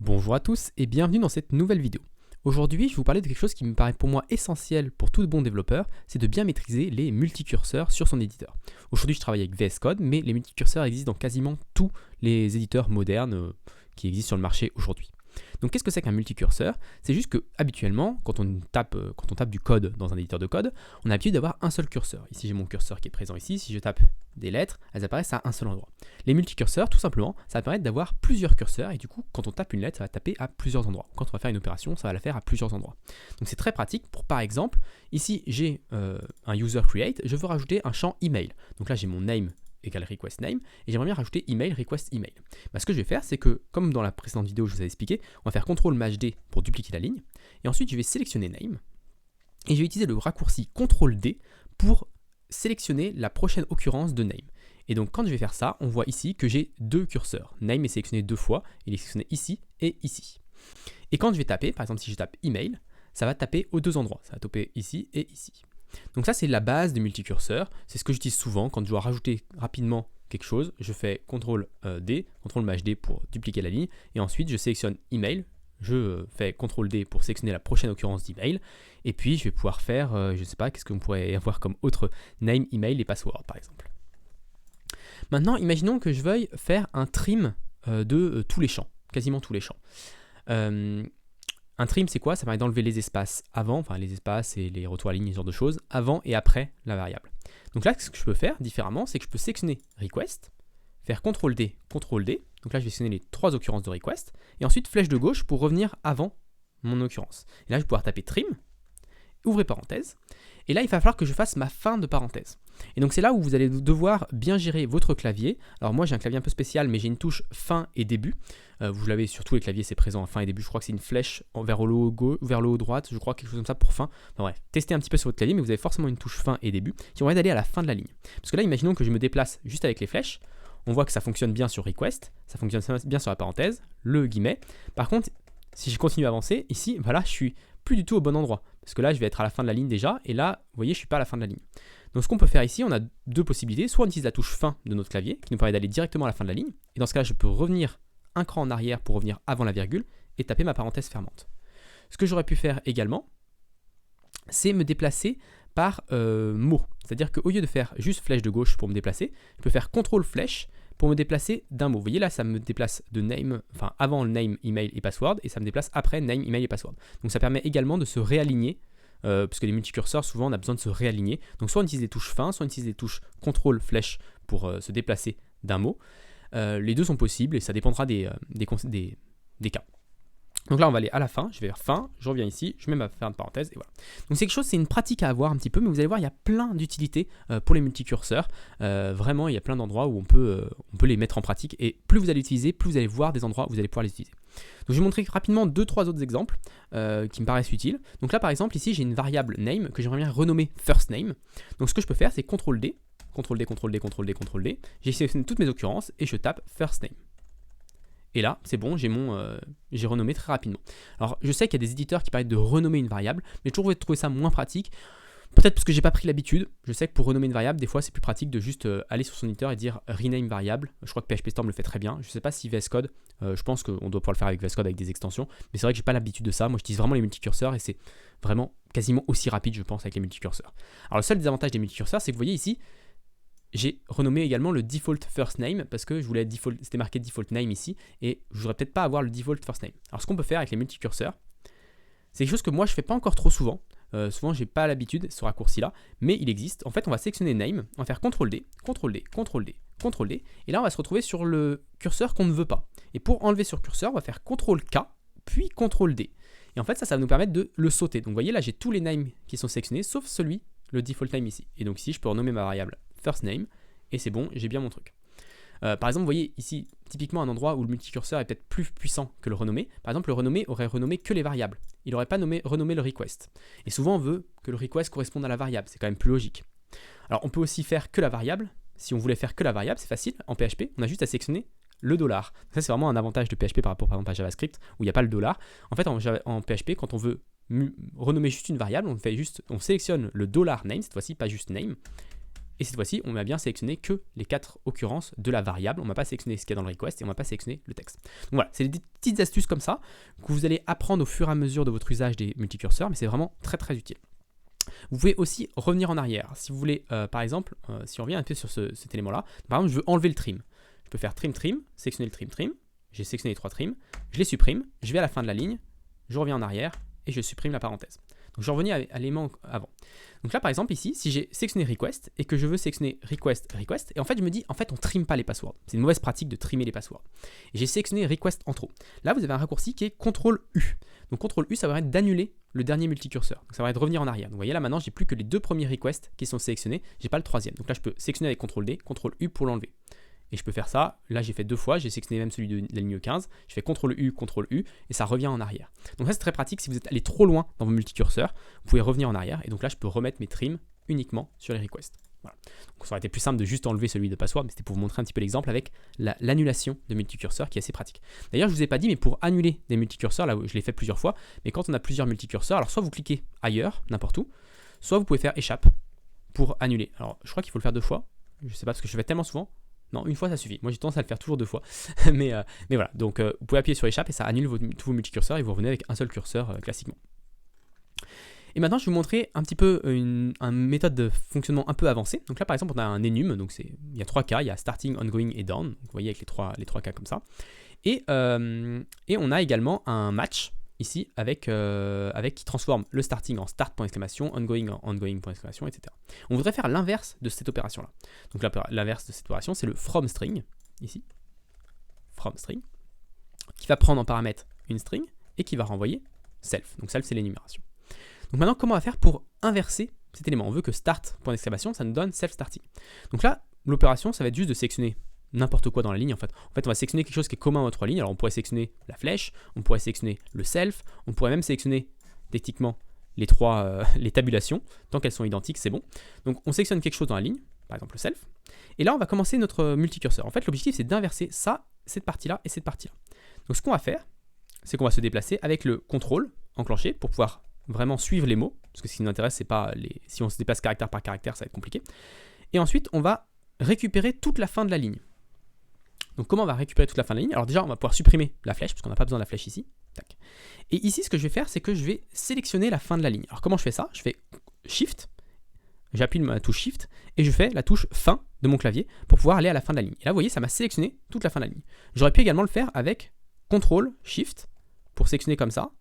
Bonjour à tous et bienvenue dans cette nouvelle vidéo. Aujourd'hui, je vais vous parler de quelque chose qui me paraît pour moi essentiel pour tout bon développeur, c'est de bien maîtriser les multicurseurs sur son éditeur. Aujourd'hui, je travaille avec VS Code, mais les multicurseurs existent dans quasiment tous les éditeurs modernes qui existent sur le marché aujourd'hui. Donc qu'est-ce que c'est qu'un multicurseur? C'est juste que habituellement, quand on tape du code dans un éditeur de code, on a l'habitude d'avoir un seul curseur. Ici j'ai mon curseur qui est présent ici, si je tape des lettres, elles apparaissent à un seul endroit. Les multicurseurs, tout simplement, ça va permettre d'avoir plusieurs curseurs et du coup, quand on tape une lettre, ça va taper à plusieurs endroits. Quand on va faire une opération, ça va la faire à plusieurs endroits. Donc c'est très pratique pour, par exemple, ici j'ai un user create, je veux rajouter un champ email. Donc là j'ai mon name égale request name, et j'aimerais bien rajouter email, request email. Ce que je vais faire, c'est que, comme dans la précédente vidéo je vous avais expliqué, on va faire CTRL-D pour dupliquer la ligne, et ensuite je vais sélectionner name, et je vais utiliser le raccourci CTRL-D pour sélectionner la prochaine occurrence de name. Et donc quand je vais faire ça, on voit ici que j'ai deux curseurs. Name est sélectionné deux fois, il est sélectionné ici et ici. Et quand je vais taper, par exemple si je tape email, ça va taper aux deux endroits, ça va taper ici et ici. Donc ça c'est la base des multicurseurs, c'est ce que j'utilise souvent quand je dois rajouter rapidement quelque chose, je fais CTRL-D, CTRL-D pour dupliquer la ligne, et ensuite je sélectionne email, je fais CTRL-D pour sélectionner la prochaine occurrence d'email, et puis je vais pouvoir faire, je ne sais pas, qu'est-ce qu'on pourrait avoir comme autre name, email et password par exemple. Maintenant imaginons que je veuille faire un trim de tous les champs, quasiment tous les champs. Un trim, c'est quoi? Ça permet d'enlever les espaces avant, enfin les espaces et les retours à ligne, ce genre de choses, avant et après la variable. Donc là, ce que je peux faire différemment, c'est que je peux sélectionner request, faire CTRL-D, CTRL-D, donc là je vais sélectionner les trois occurrences de request, et ensuite flèche de gauche pour revenir avant mon occurrence. Et là, je vais pouvoir taper trim, ouvrez parenthèse, et là, il va falloir que je fasse ma fin de parenthèse. Et donc c'est là où vous allez devoir bien gérer votre clavier. Alors moi j'ai un clavier un peu spécial, mais j'ai une touche fin et début. Vous l'avez sur tous les claviers, c'est présent à fin et début. Je crois que c'est une flèche vers le haut gauche, vers le haut droite, je crois quelque chose comme ça pour fin. Enfin bref, testez un petit peu sur votre clavier, mais vous avez forcément une touche fin et début qui vont d'aller à la fin de la ligne. Parce que là, imaginons que je me déplace juste avec les flèches. On voit que ça fonctionne bien sur request, ça fonctionne bien sur la parenthèse, le guillemet. Par contre, si je continue à avancer, ici, voilà, je suis plus du tout au bon endroit. Parce que là, je vais être à la fin de la ligne déjà, et là, vous voyez, je ne suis pas à la fin de la ligne. Donc ce qu'on peut faire ici, on a deux possibilités. Soit on utilise la touche fin de notre clavier, qui nous permet d'aller directement à la fin de la ligne. Et dans ce cas-là, je peux revenir un cran en arrière pour revenir avant la virgule, et taper ma parenthèse fermante. Ce que j'aurais pu faire également, c'est me déplacer par mot. C'est-à-dire qu'au lieu de faire juste flèche de gauche pour me déplacer, je peux faire CTRL flèche pour me déplacer d'un mot. Vous voyez là, ça me déplace de name, enfin avant le name, email et password, et ça me déplace après name, email et password. Donc ça permet également de se réaligner, parce que les multicurseurs, souvent on a besoin de se réaligner. Donc soit on utilise les touches fin, soit on utilise les touches CTRL flèche pour se déplacer d'un mot. Les deux sont possibles et ça dépendra des cas. Donc là, on va aller à la fin, je vais vers fin, je reviens ici, je mets ma fin de parenthèse et voilà. Donc c'est quelque chose, c'est une pratique à avoir un petit peu, mais vous allez voir, il y a plein d'utilités pour les multicurseurs. Vraiment, il y a plein d'endroits où on peut les mettre en pratique et plus vous allez utiliser, plus vous allez voir des endroits où vous allez pouvoir les utiliser. Donc je vais vous montrer rapidement 2-3 autres exemples qui me paraissent utiles. Donc là, par exemple, ici, j'ai une variable name que j'aimerais bien renommer first name. Donc ce que je peux faire, c'est CTRL-D, CTRL-D, CTRL-D, CTRL-D, CTRL-D. J'ai sélectionné toutes mes occurrences et je tape first name. Et là, c'est bon, j'ai renommé très rapidement. Alors, je sais qu'il y a des éditeurs qui permettent de renommer une variable, mais j'ai toujours trouvé ça moins pratique. Peut-être parce que j'ai pas pris l'habitude. Je sais que pour renommer une variable, des fois, c'est plus pratique de juste aller sur son éditeur et dire rename variable. Je crois que PHP Storm le fait très bien. Je sais pas si VS Code, je pense qu'on doit pouvoir le faire avec VS Code avec des extensions, mais c'est vrai que j'ai pas l'habitude de ça. Moi, j'utilise vraiment les multicurseurs et c'est vraiment quasiment aussi rapide, je pense, avec les multicurseurs. Alors, le seul désavantage des multicurseurs, c'est que vous voyez ici, j'ai renommé également le default first name parce que je voulais default, c'était marqué default name ici et je voudrais peut-être pas avoir le default first name. Alors ce qu'on peut faire avec les multicurseurs, c'est quelque chose que moi je fais pas encore trop souvent. Souvent j'ai pas l'habitude ce raccourci là, mais il existe. En fait on va sélectionner name, on va faire CTRL-D, CTRL-D, CTRL-D, CTRL-D et là on va se retrouver sur le curseur qu'on ne veut pas. Et pour enlever sur curseur, on va faire CTRL-K puis CTRL-D. Et en fait ça va nous permettre de le sauter. Donc vous voyez là j'ai tous les names qui sont sélectionnés sauf celui, le default name ici. Et donc ici je peux renommer ma variable first name, et c'est bon, j'ai bien mon truc. Par exemple, vous voyez ici, typiquement un endroit où le multicurseur est peut-être plus puissant que le renommé. Par exemple, le renommé aurait renommé que les variables. Il n'aurait pas renommé le request. Et souvent, on veut que le request corresponde à la variable. C'est quand même plus logique. Alors, on peut aussi faire que la variable. Si on voulait faire que la variable, c'est facile. En PHP, on a juste à sélectionner le dollar. Ça, c'est vraiment un avantage de PHP par rapport, par exemple, à JavaScript, où il n'y a pas le dollar. En fait, en PHP, quand on veut renommer juste une variable, on sélectionne le dollar name, cette fois-ci, pas juste name. Et cette fois-ci, on m'a bien sélectionné que les 4 occurrences de la variable. On ne m'a pas sélectionné ce qu'il y a dans le request et on ne m'a pas sélectionné le texte. Donc voilà, c'est des petites astuces comme ça que vous allez apprendre au fur et à mesure de votre usage des multicurseurs, mais c'est vraiment très très utile. Vous pouvez aussi revenir en arrière. Si vous voulez, par exemple, si on revient un peu sur cet élément-là, par exemple, je veux enlever le trim. Je peux faire trim, sélectionner le trim. J'ai sélectionné les 3 trims, je les supprime, je vais à la fin de la ligne, je reviens en arrière et je supprime la parenthèse. Donc je revenais à l'élément avant. Donc là par exemple ici, si j'ai sélectionné request et que je veux sélectionner request, et en fait je me dis, en fait on trime pas les passwords. C'est une mauvaise pratique de trimer les passwords. Et j'ai sélectionné request en trop. Là vous avez un raccourci qui est CTRL U. Donc CTRL U ça va être d'annuler le dernier multicurseur. Donc ça va être de revenir en arrière. Donc vous voyez là maintenant j'ai plus que les 2 premiers requests qui sont sélectionnés, j'ai pas le 3e. Donc là je peux sélectionner avec CTRL D, CTRL U pour l'enlever. Et je peux faire ça, là j'ai fait 2 fois, j'ai sélectionné même celui de la ligne 15, je fais CTRL U, et ça revient en arrière. Donc ça c'est très pratique, si vous êtes allé trop loin dans vos multicurseurs, vous pouvez revenir en arrière, et donc là je peux remettre mes trims uniquement sur les requests. Voilà. Donc ça aurait été plus simple de juste enlever celui de password, mais c'était pour vous montrer un petit peu l'exemple avec l'annulation de multicurseurs qui est assez pratique. D'ailleurs je ne vous ai pas dit, mais pour annuler des multicurseurs, là je l'ai fait plusieurs fois, mais quand on a plusieurs multicurseurs, alors soit vous cliquez ailleurs, n'importe où, soit vous pouvez faire échappe pour annuler. Alors je crois qu'il faut le faire 2 fois, je ne sais pas parce que je le fais tellement souvent. Non, une fois ça suffit. Moi j'ai tendance à le faire toujours 2 fois. mais voilà, donc vous pouvez appuyer sur échappe et ça annule tous vos multicurseurs et vous revenez avec un seul curseur classiquement. Et maintenant je vais vous montrer un petit peu une méthode de fonctionnement un peu avancée. Donc là par exemple on a un enum, donc il y a 3 cas, il y a starting, ongoing et done. Donc, vous voyez avec les trois cas comme ça. Et on a également un match ici avec qui transforme le starting en start, ongoing en ongoing, etc. On voudrait faire l'inverse de cette opération-là. Donc l'inverse de cette opération, c'est le from string, ici, from string, qui va prendre en paramètre une string et qui va renvoyer self. Donc self, c'est l'énumération. Donc maintenant, comment on va faire pour inverser cet élément? On veut que start, ça nous donne self starting. Donc là, l'opération, ça va être juste de sélectionner n'importe quoi dans la ligne en fait. En fait, on va sélectionner quelque chose qui est commun aux 3 lignes. Alors, on pourrait sélectionner la flèche, on pourrait sélectionner le self, on pourrait même sélectionner techniquement les tabulations. Tant qu'elles sont identiques, c'est bon. Donc, on sélectionne quelque chose dans la ligne, par exemple le self. Et là, on va commencer notre multicurseur. En fait, l'objectif, c'est d'inverser ça, cette partie-là et cette partie-là. Donc, ce qu'on va faire, c'est qu'on va se déplacer avec le contrôle enclenché pour pouvoir vraiment suivre les mots. Parce que ce qui nous intéresse, c'est pas si on se déplace caractère par caractère, ça va être compliqué. Et ensuite, on va récupérer toute la fin de la ligne. Donc comment on va récupérer toute la fin de la ligne? Alors déjà, on va pouvoir supprimer la flèche, parce qu'on n'a pas besoin de la flèche ici. Tac. Et ici, ce que je vais faire, c'est que je vais sélectionner la fin de la ligne. Alors comment je fais ça? Je fais Shift, j'appuie ma touche Shift, et je fais la touche fin de mon clavier pour pouvoir aller à la fin de la ligne. Et là, vous voyez, ça m'a sélectionné toute la fin de la ligne. J'aurais pu également le faire avec CTRL Shift, pour sélectionner comme ça,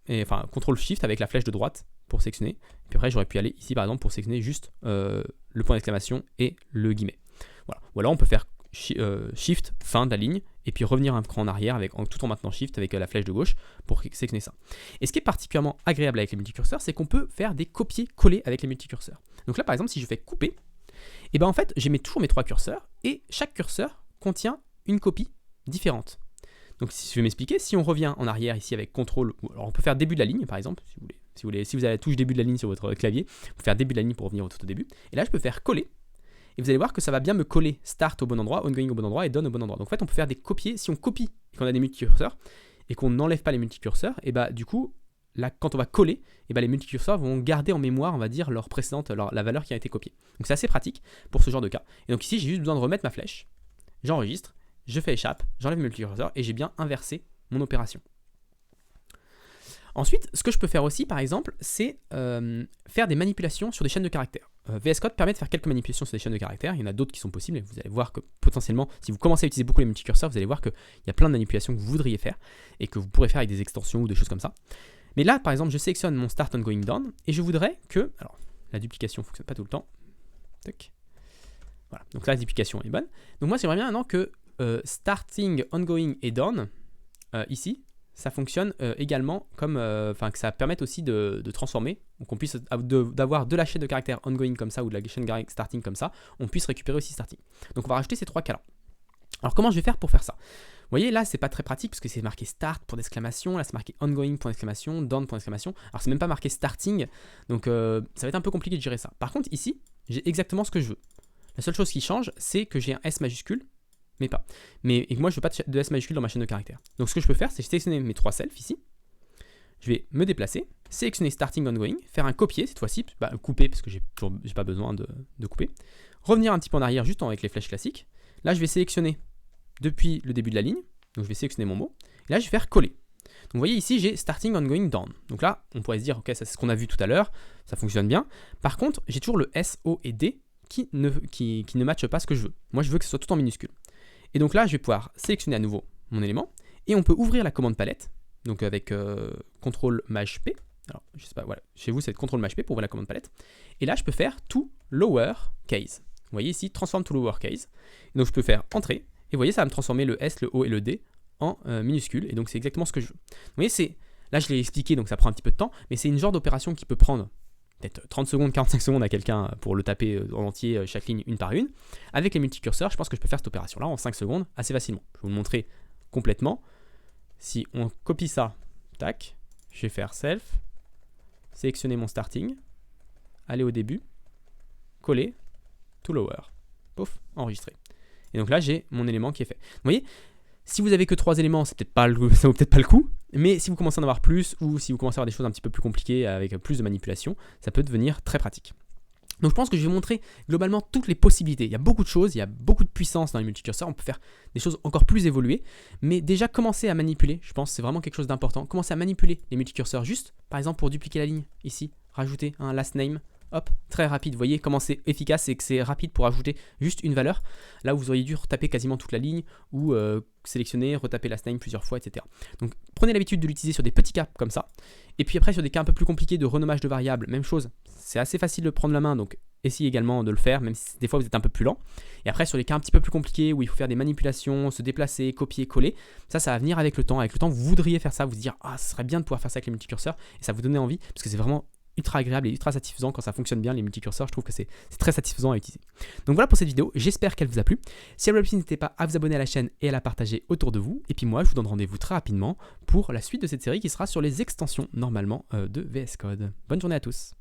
et enfin CTRL Shift avec la flèche de droite pour sélectionner. Et puis après, j'aurais pu aller ici, par exemple, pour sélectionner juste le point d'exclamation et le guillemet. Voilà. Ou alors, on peut faire Shift, fin de la ligne, et puis revenir un cran en arrière tout en maintenant Shift avec la flèche de gauche pour sélectionner ça. Et ce qui est particulièrement agréable avec les multicurseurs, c'est qu'on peut faire des copier-coller avec les multicurseurs. Donc là, par exemple, si je fais couper, et ben en fait, j'ai toujours mes 3 curseurs, et chaque curseur contient une copie différente. Donc si je vais m'expliquer, si on revient en arrière ici avec CTRL, alors on peut faire début de la ligne par exemple, si vous avez la touche début de la ligne sur votre clavier, vous pouvez faire début de la ligne pour revenir au tout au début. Et là, je peux faire coller. Et vous allez voir que ça va bien me coller start au bon endroit, ongoing au bon endroit et done au bon endroit. Donc en fait, on peut faire des copier. Si on copie et qu'on a des multicurseurs et qu'on n'enlève pas les multicurseurs, et bah du coup, là, quand on va coller, et bah, les multicurseurs vont garder en mémoire, on va dire, leur précédente, la valeur qui a été copiée. Donc c'est assez pratique pour ce genre de cas. Et donc ici, j'ai juste besoin de remettre ma flèche, j'enregistre, je fais échappe, j'enlève le multicurseur et j'ai bien inversé mon opération. Ensuite, ce que je peux faire aussi, par exemple, c'est faire des manipulations sur des chaînes de caractères. VS Code permet de faire quelques manipulations sur des chaînes de caractères. Il y en a d'autres qui sont possibles et vous allez voir que potentiellement, si vous commencez à utiliser beaucoup les multicurseurs, vous allez voir qu'il y a plein de manipulations que vous voudriez faire et que vous pourrez faire avec des extensions ou des choses comme ça. Mais là, par exemple, je sélectionne mon Start Ongoing Done et je voudrais que... Alors, la duplication ne fonctionne pas tout le temps. Tac. Voilà, donc là, la duplication est bonne. Donc moi, j'aimerais bien maintenant que Starting Ongoing et Done, ici, ça fonctionne également comme, que ça permette aussi de transformer, donc qu'on puisse d'avoir de la chaîne de caractères ongoing comme ça ou de la chaîne de caractères starting comme ça, on puisse récupérer aussi starting. Donc on va rajouter ces 3 cas là. Alors comment je vais faire pour faire ça? Vous voyez là c'est pas très pratique parce que c'est marqué start point d'exclamation, là c'est marqué ongoing point d'exclamation, done point d'exclamation, alors c'est même pas marqué starting, donc ça va être un peu compliqué de gérer ça. Par contre ici j'ai exactement ce que je veux. La seule chose qui change c'est que j'ai un S majuscule, mais pas. Et moi, je ne veux pas de S majuscule dans ma chaîne de caractères. Donc, ce que je peux faire, c'est sélectionner mes 3 selfs ici. je vais me déplacer, sélectionner Starting Ongoing, faire un copier cette fois-ci, couper parce que j'ai pas besoin de couper, revenir un petit peu en arrière juste avec les flèches classiques. Là, je vais sélectionner depuis le début de la ligne, donc je vais sélectionner mon mot, et là, je vais faire coller. Donc vous voyez ici, j'ai Starting Ongoing Down. Donc là, on pourrait se dire, ok, ça c'est ce qu'on a vu tout à l'heure, ça fonctionne bien. Par contre, j'ai toujours le S, O et D qui ne matchent pas ce que je veux. Moi, je veux que ce soit tout en minuscule. Et donc là, je vais pouvoir sélectionner à nouveau mon élément, et on peut ouvrir la commande palette, donc avec CTRL-P. Alors, je sais pas, voilà, chez vous, c'est CTRL-P pour ouvrir la commande palette. Et là, je peux faire to lower case. Vous voyez ici, transform to lower case. Et donc, je peux faire entrée, et vous voyez, ça va me transformer le S, le O et le D en minuscule, et donc c'est exactement ce que je veux. Vous voyez, là je l'ai expliqué, donc ça prend un petit peu de temps, mais c'est une genre d'opération qui peut prendre peut-être 30 secondes, 45 secondes à quelqu'un pour le taper en entier, chaque ligne une par une. Avec les multicurseurs, je pense que je peux faire cette opération-là en 5 secondes assez facilement. Je vais vous le montrer complètement. Si on copie ça, tac, je vais faire self, sélectionner mon starting, aller au début, coller, to lower, pouf, enregistrer. Et donc là, j'ai mon élément qui est fait. Vous voyez, si vous avez que 3 éléments, ça vaut peut-être pas le coup, mais si vous commencez à en avoir plus, ou si vous commencez à avoir des choses un petit peu plus compliquées avec plus de manipulation, ça peut devenir très pratique. Donc je pense que je vais vous montrer globalement toutes les possibilités. Il y a beaucoup de choses, il y a beaucoup de puissance dans les multicurseurs, on peut faire des choses encore plus évoluées, mais déjà commencer à manipuler, je pense que c'est vraiment quelque chose d'important. Commencer à manipuler les multicurseurs juste, par exemple pour dupliquer la ligne, ici, rajouter un last name, hop, très rapide. Vous voyez comment c'est efficace, c'est que c'est rapide pour ajouter juste une valeur. Là où vous auriez dû retaper quasiment toute la ligne ou sélectionner, retaper last name plusieurs fois, etc. Donc prenez l'habitude de l'utiliser sur des petits cas comme ça. Et puis après sur des cas un peu plus compliqués de renommage de variables, même chose. C'est assez facile de prendre la main, donc essayez également de le faire, même si des fois vous êtes un peu plus lent. Et après sur les cas un petit peu plus compliqués où il faut faire des manipulations, se déplacer, copier, coller, ça va venir avec le temps. Avec le temps, vous voudriez faire ça, vous dire ah, ce serait bien de pouvoir faire ça avec les multicurseurs, et ça vous donner envie, parce que c'est vraiment ultra agréable et ultra satisfaisant quand ça fonctionne bien les multicurseurs. Je trouve que c'est très satisfaisant à utiliser. Donc voilà pour cette vidéo, j'espère qu'elle vous a plu. Si elle vous a plu, n'hésitez pas à vous abonner à la chaîne et à la partager autour de vous. Et puis moi, je vous donne rendez-vous très rapidement pour la suite de cette série qui sera sur les extensions normalement de VS Code. Bonne journée à tous.